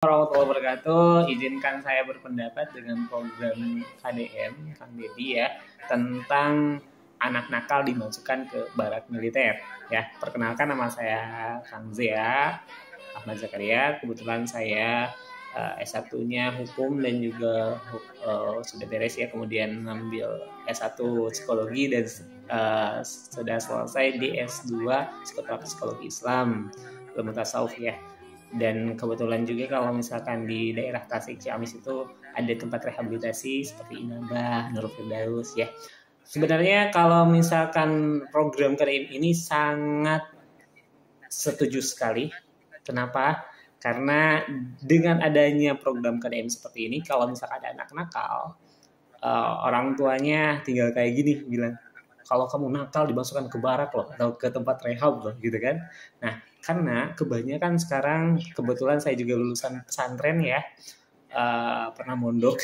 Warahmatullahi wabarakatuh. Izinkan saya berpendapat dengan program KDM, Kang Deddy ya, tentang anak nakal dimasukkan ke barak militer. Ya, perkenalkan nama saya Kang Zia Ahmad Zakaria. Kebetulan saya S1-nya hukum dan juga sudah beres ya, kemudian ngambil S1 psikologi dan sudah selesai di S2 psikologi Islam, ilmu tasawuf ya. Dan kebetulan juga kalau misalkan di daerah Tasik Ciamis itu ada tempat rehabilitasi seperti Inabah, Nurul Firdaus ya. Sebenarnya kalau misalkan program KDM ini sangat setuju sekali. Kenapa? Karena dengan adanya program KDM seperti ini, kalau misalkan ada anak nakal, orang tuanya tinggal kayak gini bilang, kalau kamu nakal dimasukkan ke barak loh atau ke tempat rehab loh gitu kan. Nah, karena kebanyakan sekarang kebetulan saya juga lulusan pesantren ya, pernah mondok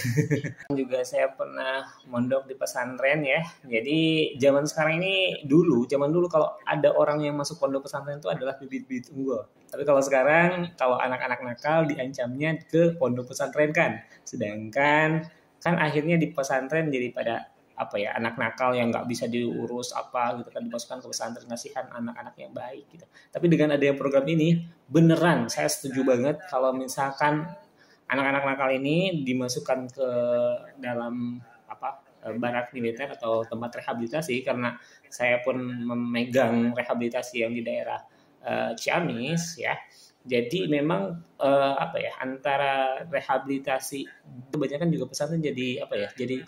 juga saya pernah mondok di pesantren ya. Jadi zaman sekarang ini zaman dulu kalau ada orang yang masuk pondok pesantren itu adalah bibit-bibit unggul. Tapi kalau sekarang kalau anak-anak nakal diancamnya ke pondok pesantren kan. Sedangkan kan akhirnya di pesantren jadi pada anak nakal yang nggak bisa diurus gitu kan, dimasukkan ke pesantren, kasihan anak-anak yang baik gitu. Tapi dengan adanya program ini beneran saya setuju banget kalau misalkan anak-anak nakal ini dimasukkan ke dalam barak militer atau tempat rehabilitasi, karena saya pun memegang rehabilitasi yang di daerah Ciamis ya. Jadi memang antara rehabilitasi kebanyakan juga pesantren jadi jadi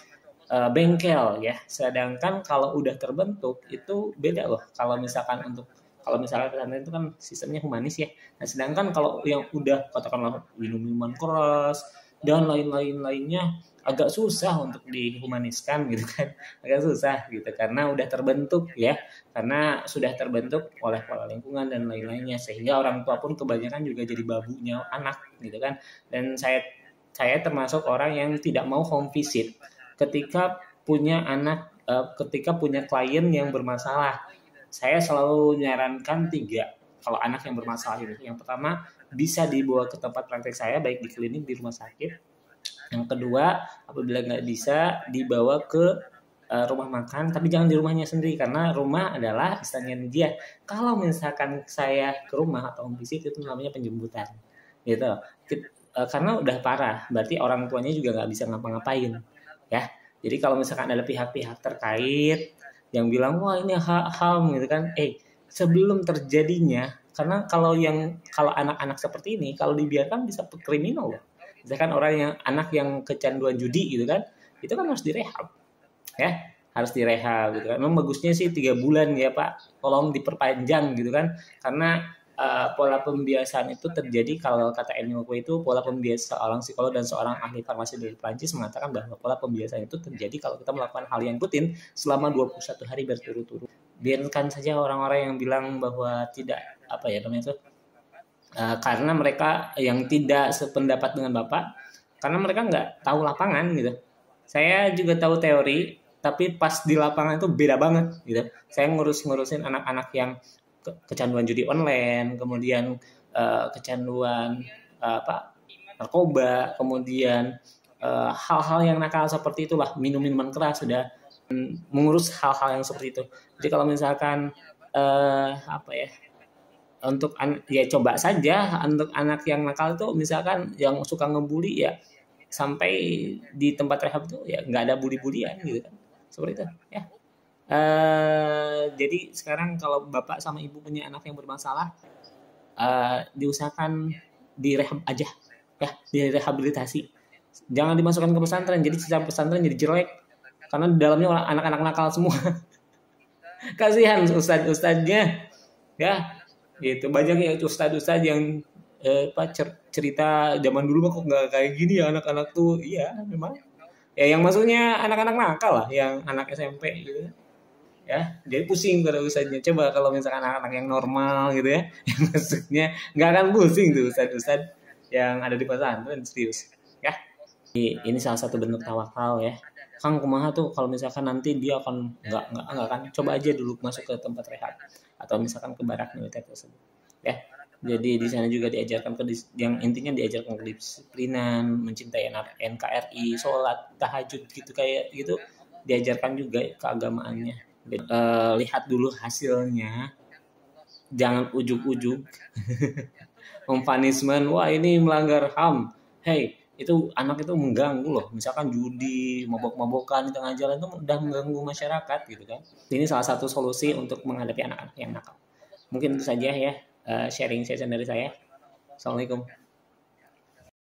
bengkel ya. Sedangkan kalau udah terbentuk itu beda loh. Kalau misalkan pesantren itu kan sistemnya humanis ya. Nah, sedangkan kalau yang udah katakanlah minuman keras dan lainnya agak susah untuk dihumaniskan gitu kan. Agak susah gitu karena udah terbentuk ya. Karena sudah terbentuk oleh pola lingkungan dan lain-lainnya, sehingga orang tua pun kebanyakan juga jadi babunya anak gitu kan. Dan saya termasuk orang yang tidak mau home visit ketika punya ketika punya klien yang bermasalah. Saya selalu menyarankan 3 kalau anak yang bermasalah ini. Yang pertama, bisa dibawa ke tempat praktek saya, baik di klinik, di rumah sakit. Yang kedua, apabila nggak bisa, dibawa ke rumah makan, tapi jangan di rumahnya sendiri, karena rumah adalah istilahnya dia. Kalau misalkan saya ke rumah atau visit itu namanya penjemputan, gitu. Karena udah parah, berarti orang tuanya juga nggak bisa ngapa-ngapain, ya. Jadi kalau misalkan ada pihak-pihak terkait yang bilang wah ini HAM gitu kan, sebelum terjadinya, karena kalau anak-anak seperti ini kalau dibiarkan bisa kriminal loh. Misalkan anak yang kecanduan judi gitu kan, itu kan harus direhab ya, harus direhab gitu kan. Memang bagusnya sih 3 bulan ya Pak, tolong diperpanjang gitu kan, karena pola pembiasaan itu terjadi, kalau kata Emile itu pola pembiasaan. Seorang psikolog dan seorang ahli farmasi dari Prancis mengatakan bahwa pola pembiasaan itu terjadi kalau kita melakukan hal yang rutin selama 21 hari berturut-turut. Biarkan saja orang-orang yang bilang bahwa tidak karena mereka yang tidak sependapat dengan Bapak, karena mereka nggak tahu lapangan gitu. Saya juga tahu teori, tapi pas di lapangan itu beda banget gitu. Saya ngurusin anak-anak yang kecanduan judi online, kemudian kecanduan narkoba, kemudian hal-hal yang nakal seperti itulah, minuman keras, sudah mengurus hal-hal yang seperti itu. Jadi kalau misalkan coba saja untuk anak yang nakal itu, misalkan yang suka ngebully ya, sampai di tempat rehab itu ya nggak ada bully-bulian gitu kan, seperti itu ya. Jadi sekarang kalau bapak sama ibu punya anak yang bermasalah, diusahakan direhab aja ya, direhabilitasi, jangan dimasukkan ke pesantren. Jadi sistem pesantren jadi jelek karena di dalamnya anak-anak nakal semua. Kasihan ustadz-ustadznya ya gitu. Banyak ya ustadz-ustadz yang cerita zaman dulu mah kok nggak kayak gini ya anak-anak tuh. Iya memang ya, yang maksudnya anak-anak nakal lah, yang anak SMP gitu ya. Jadi pusing pada ustadznya. Coba kalau misalkan anak-anak yang normal gitu ya, yang maksudnya nggak akan pusing tuh ustadz-ustadz yang ada di pesantren, serius ya. Ini salah satu bentuk tawakal ya. Kang kumaha tuh kalau misalkan nanti dia akan nggak kan, coba aja dulu masuk ke tempat rehab atau misalkan ke barak militer tersebut ya. Jadi di sana juga diajarkan yang intinya diajarkan kedisiplinan, mencintai NKRI, sholat, tahajud gitu kayak gitu, diajarkan juga keagamaannya. Lihat dulu hasilnya, jangan ujuk-ujuk mempunishment, wah ini melanggar HAM. Hey, itu anak itu mengganggu loh. Misalkan judi, mabok-mabokan di tengah jalan itu udah mengganggu masyarakat gitu kan. Ini salah satu solusi untuk menghadapi anak-anak yang nakal. Mungkin itu saja ya sharing session dari saya. Assalamualaikum.